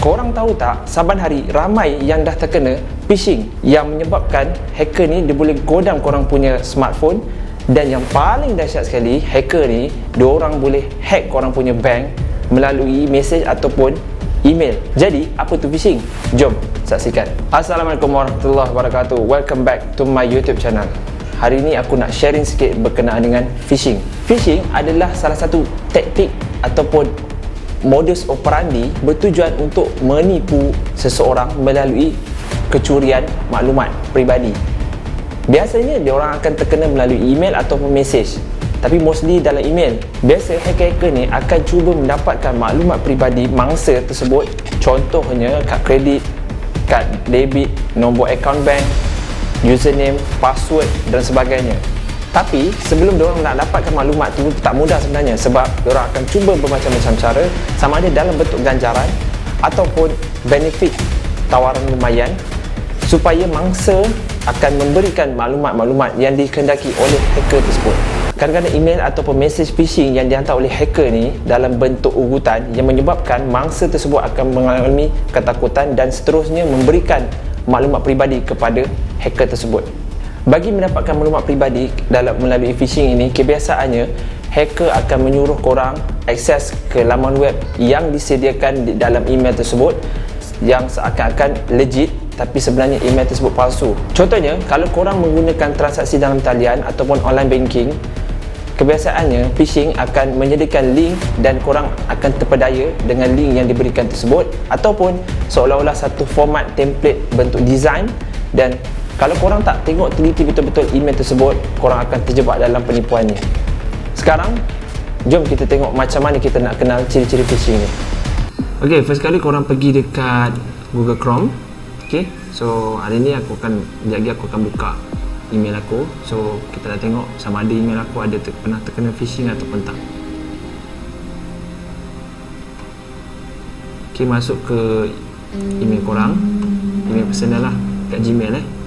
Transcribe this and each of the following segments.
Korang tahu tak, saban hari ramai yang dah terkena phishing yang menyebabkan hacker ni dia boleh godam korang punya smartphone. Dan yang paling dahsyat sekali, hacker ni diorang boleh hack korang punya bank melalui mesej ataupun email. Jadi apa tu phishing? Jom saksikan. Assalamualaikum warahmatullahi wabarakatuh. Welcome back to my YouTube channel. Hari ini aku nak sharing sikit berkenaan dengan phishing. Phishing adalah salah satu taktik ataupun modus operandi bertujuan untuk menipu seseorang melalui kecurian maklumat peribadi. Biasanya diorang akan terkena melalui email ataupun mesej, tapi mostly dalam email. Biasa hacker-hacker ni akan cuba mendapatkan maklumat peribadi mangsa tersebut, contohnya kad kredit, kad debit, nombor akaun bank, username, password dan sebagainya. Tapi sebelum diorang nak dapatkan maklumat tu tak mudah sebenarnya, sebab diorang akan cuba bermacam-macam cara, sama ada dalam bentuk ganjaran ataupun benefit, tawaran lumayan, supaya mangsa akan memberikan maklumat-maklumat yang dikehendaki oleh hacker tersebut. Kadang-kadang email ataupun mesej phishing yang dihantar oleh hacker ni dalam bentuk ugutan yang menyebabkan mangsa tersebut akan mengalami ketakutan dan seterusnya memberikan maklumat peribadi kepada hacker tersebut. Bagi mendapatkan maklumat peribadi melalui phishing ini, kebiasaannya hacker akan menyuruh korang akses ke laman web yang disediakan di dalam email tersebut yang seakan-akan legit, tapi sebenarnya email tersebut palsu. Contohnya, kalau korang menggunakan transaksi dalam talian ataupun online banking, kebiasaannya phishing akan menyediakan link dan korang akan terpedaya dengan link yang diberikan tersebut, ataupun seolah-olah satu format template bentuk design. Dan kalau korang tak tengok teliti betul-betul email tersebut, korang akan terjebak dalam penipuannya. Sekarang, jom kita tengok macam mana kita nak kenal ciri-ciri phishing ni. Okay, first kali korang pergi dekat Google Chrome. Okay, so hari ni aku akan buka email aku. So kita dah tengok sama ada email aku ada pernah terkena phishing ataupun tak. Okay, masuk ke email korang, email personal lah, kat Gmail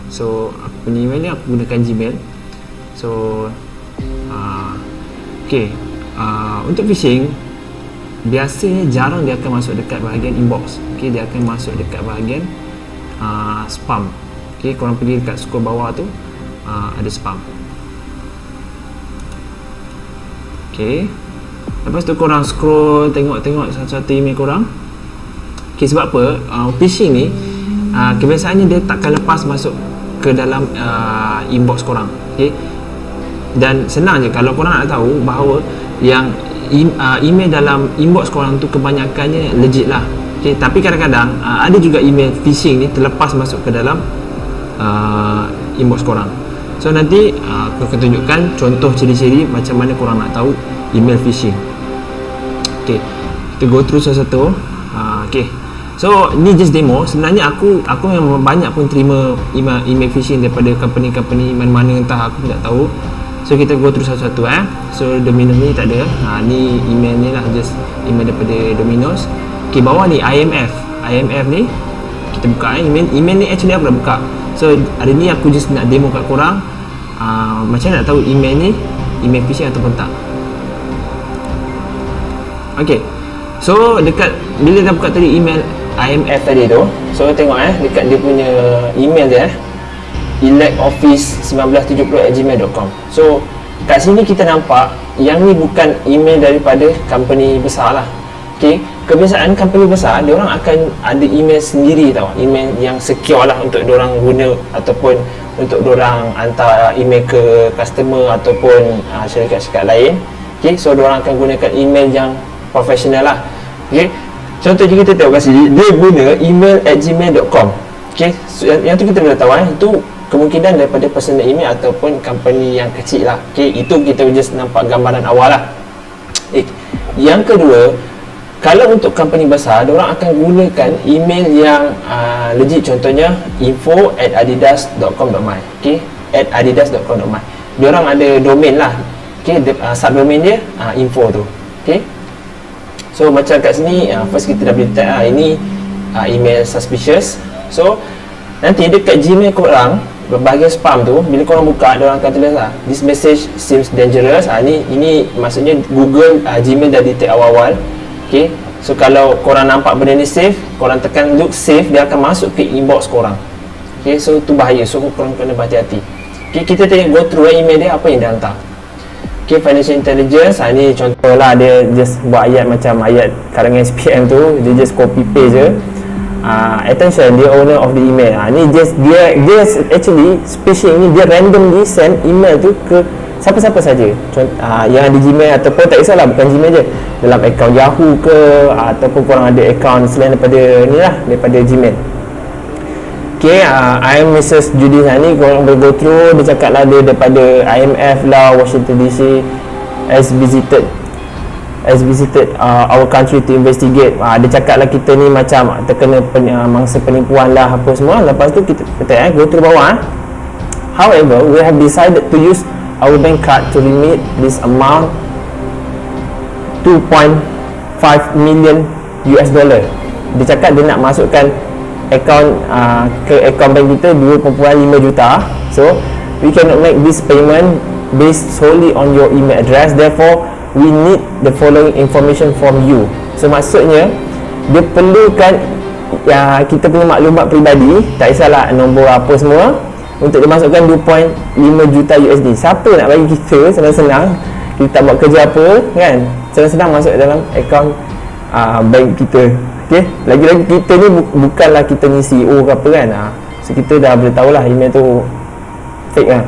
So aku punya email ni aku gunakan Gmail. So untuk phishing biasanya jarang dia akan masuk dekat bahagian inbox. Okay, dia akan masuk dekat bahagian spam. Okay, korang pergi dekat scroll bawah tu, ada spam. Okay, lepas tu korang scroll tengok satu-satu email korang. Okay, sebab apa? Phishing ni kebiasaannya dia takkan lepas masuk ke dalam inbox korang. Okay, dan senang je kalau korang nak tahu bahawa yang email dalam inbox korang tu kebanyakannya legit lah. Okay, tapi kadang-kadang ada juga email phishing ni terlepas masuk ke dalam inbox korang. So nanti aku akan tunjukkan contoh ciri-ciri macam mana korang nak tahu email phishing. Okay, kita go through satu-satu. Okay, so ni just demo. Sebenarnya aku memang banyak pun terima email phishing daripada company-company mana-mana, entah aku tak tahu. So kita go through satu-satu. So Domino's ni tak ada. Ni email ni lah, just email daripada Domino's. Okay, bawah ni IMF ni kita buka. Email ni actually aku dah buka. So hari ni aku just nak demo kat korang macam mana nak tahu email ni email phishing ataupun tak. Okay, so dekat bila dah buka tadi email IMF tadi tu, so tengok dekat dia punya email dia electoffice1970@gmail.com. So kat sini kita nampak yang ni bukan email daripada company besar lah. Okay, kebiasaan company besar diorang akan ada email sendiri tau, email yang secure lah untuk diorang guna ataupun untuk diorang hantar email ke customer ataupun syarikat-syarikat lain. Okay, so diorang akan gunakan email yang profesional lah. Okay, contoh je kita tengok kat sini, dia guna email @gmail.com. Okay, so yang tu kita dah tahu itu kemungkinan daripada personal email ataupun company yang kecil lah. Okay, itu kita just nampak gambaran awal lah. Yang kedua, kalau untuk company besar, diorang akan gunakan email yang legit, contohnya info@adidas.com.my. Okay, @adidas.com.my. Diorang ada domain lah. Okay, subdomain dia info tu. Okay, so macam kat sini, first kita dah boleh tag ini email suspicious. So nanti dekat Gmail korang, bahagian spam tu, bila korang buka, diorang akan tulis this message seems dangerous. Ini maksudnya Google Gmail dah detect awal-awal. Okay, So kalau korang nampak benda ni save, korang tekan look save, dia akan masuk ke inbox korang. Okay, so tu bahaya. So korang kena berhati-hati. Okay, kita tengok go through email dia, apa yang dia hantar. Okay, financial intelligence, ni contoh lah, dia just buat ayat macam ayat karangan SPM tu, dia just copy paste je. Attention, the owner of the email. Ni just dia actually phishing ni, dia randomly send email tu ke siapa-siapa saja. Yang ada Gmail ataupun tak kisahlah, bukan Gmail je, dalam akaun Yahoo ke, ataupun korang ada akaun selain daripada ni lah, daripada Gmail. Okay, I'm Mrs. Judy ni, korang boleh go through. Dia cakap lah dia daripada IMF lah, Washington DC, has visited our country to investigate. Dia cakap lah kita ni macam terkena mangsa penipuan lah, apa semua. Lepas tu kita go through bawah. However, we have decided to use our bank card to remit this amount 2.5 million US dollar. Dia cakap dia nak masukkan akaun ke akaun bank kita 2.5 juta. So we cannot make this payment based solely on your email address, therefore we need the following information from you. So maksudnya dia perlukan kita punya maklumat peribadi, tak kisahlah nombor apa semua, untuk dimasukkan 2.5 juta USD. Siapa nak bagi kita senang-senang, kita tak buat kerja apa kan, senang-senang masuk dalam akaun bank kita. Okay, lagi-lagi kita ni bukanlah kita ni CEO ke apa kan. So kita dah boleh tahulah email tu fake lah.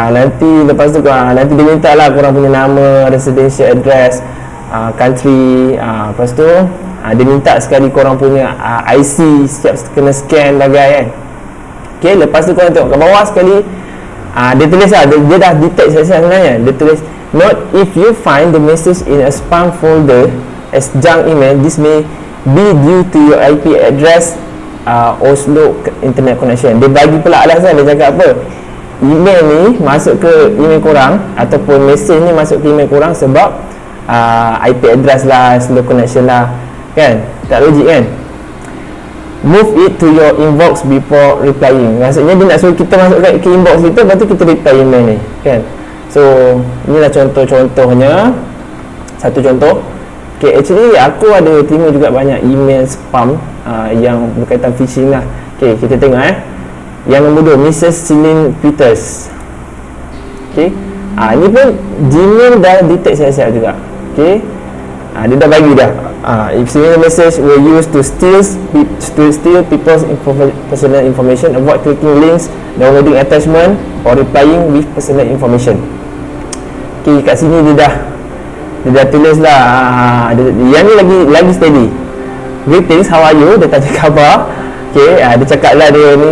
Nanti lepas tu nanti dia minta lah korang punya nama, residential address, country, lepas tu dia minta sekali korang punya IC, siap kena scan bagai kan. Okay, lepas tu korang tengok kat bawah sekali, dia tulis lah, dia dah detect sebenarnya. Dia tulis, note if you find the message in a spam folder as junk email, this may be due to your IP address or slow internet connection. Dia bagi pula alasan, dia cakap apa, email ni masuk ke email korang ataupun message ni masuk ke email korang sebab IP address lah, slow connection lah kan, tak logik kan. Move it to your inbox before replying. Maksudnya dia nak suruh kita masuk ke inbox kita, lepas tu kita reply email ni kan. So inilah contoh-contohnya, satu contoh. Okay, actually aku ada terima juga banyak email spam yang berkaitan phishing lah. Okay, kita tengok yang nombor 2, Mrs. Celine Peters. Okay, ni pun Gmail dah detect siap-siap juga. Okay, dia dah bagi dah. If similar message were used to steal people's personal information, avoid clicking links, downloading attachment or replying with personal information. Okay, kat sini dia dah tulis lah. Yang ni lagi steady. Greetings, how are you? Dia tanya khabar. Okay, dia cakap lah dia ni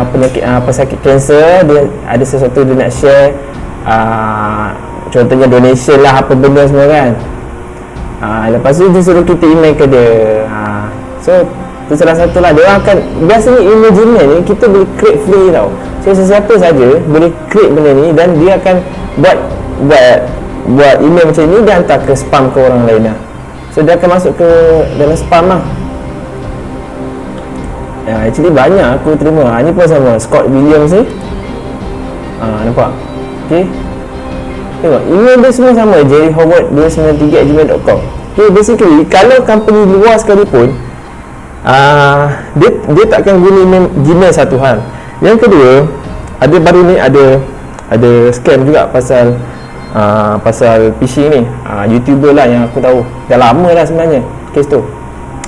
penyakit pesakit kanser, dia ada sesuatu dia nak share, contohnya donation lah, apa benda semua kan. Lepas tu dia suruh kita email ke dia. So tu salah satu lah. Dia akan, biasanya email Gmail ni kita boleh create free tau. So sesiapa saja boleh create benda ni, dan dia akan buat email macam ni, dia hantar ke spam ke orang lain lah. So dia akan masuk ke dalam spam lah. Actually banyak aku terima. Ni pun sama, Scott Williams ni. Nampak? Okay, tengok email dia semua sama, jerryhoward293@gmail.com. Okay, basically kalau company luar sekalipun, dia takkan guna email Gmail, satu hal. Yang kedua, ada baru ni ada scam juga pasal phishing ni. YouTuber lah yang aku tahu, dah lama lah sebenarnya kes tu.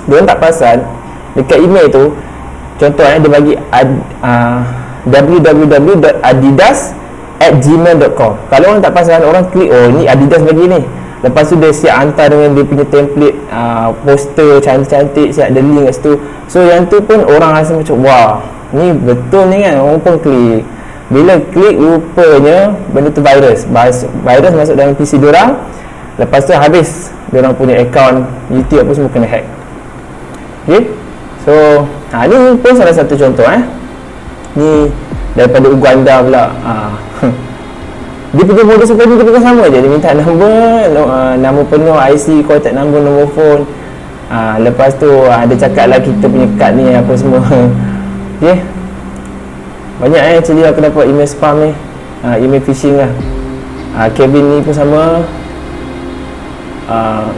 Dia tak pasal dekat email tu, contohnya dia bagi www.adidas@gmail.com. Kalau orang tak pasal, orang klik, oh ni Adidas bagi ni. Lepas tu dia siap hantar dengan dia punya template poster cantik-cantik, siap ada link kat situ. So yang tu pun orang rasa macam, wah ni betul ni kan, orang pun klik. Bila klik, rupanya benda tu virus masuk dalam PC diorang. Lepas tu habis diorang punya account YouTube apa semua kena hack. Okay, so ni pun salah satu contoh. Ni daripada Uganda pula. Dia punya modus operandi dia bukan sama je. Dia minta nama penuh, IC, contact number, nombor phone. Lepas tu dia cakap lah kita punya kad ni apa semua. Okay, banyak actually aku dapat email spam ni, email phishing lah. Kevin ni pun sama.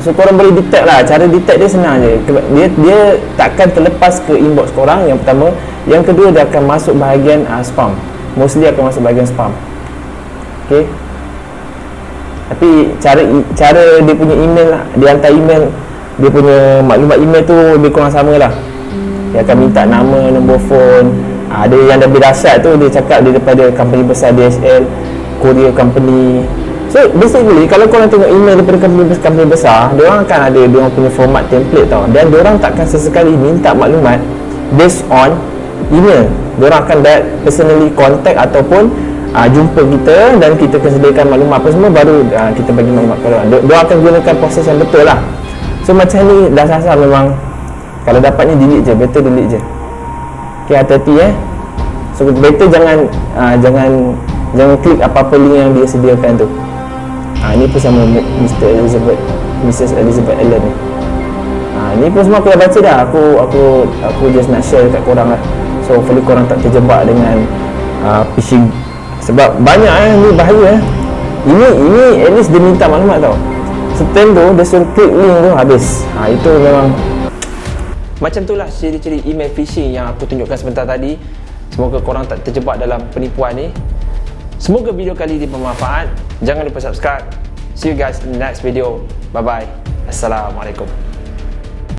So korang boleh detect lah. Cara detect dia senang je. Dia takkan terlepas ke inbox korang, yang pertama. Yang kedua, dia akan masuk bahagian spam. Mostly akan masuk bahagian spam. Okay. Tapi cara dia punya email lah, dia hantar email, dia punya maklumat email tu lebih kurang sama lah. Dia akan minta nama, nombor phone. Ada yang lebih dahsyat tu, dia cakap dia daripada company besar DHL, courier company. So basically kalau korang tengok email daripada company besar, diorang akan ada diorang punya format template tau, dan diorang takkan sesekali minta maklumat based on email. Diorang akan personally contact ataupun jumpa kita, dan kita akan sediakan maklumat apa semua, baru kita bagi maklumat kepada diorang. Diorang akan gunakan proses yang betul lah. So macam ni dah sasar memang, kalau dapatnya delete je, better delete je. Okay, hati-hati So better jangan klik apa-apa link yang dia sediakan tu. Ni pun sama Mrs. Elizabeth Allen ni. Ni pun semua aku dah baca dah. Aku just nak share dekat korang lah. So hopefully korang tak terjebak dengan phishing. Sebab banyak ni bahaya. Ini at least dia minta maklumat tau. Setelah tu dia suruh klik link tu, habis. Itu memang macam itulah ciri-ciri email phishing yang aku tunjukkan sebentar tadi. Semoga korang tak terjebak dalam penipuan ni. Semoga video kali ini bermanfaat. Jangan lupa subscribe. See you guys in the next video. Bye bye. Assalamualaikum.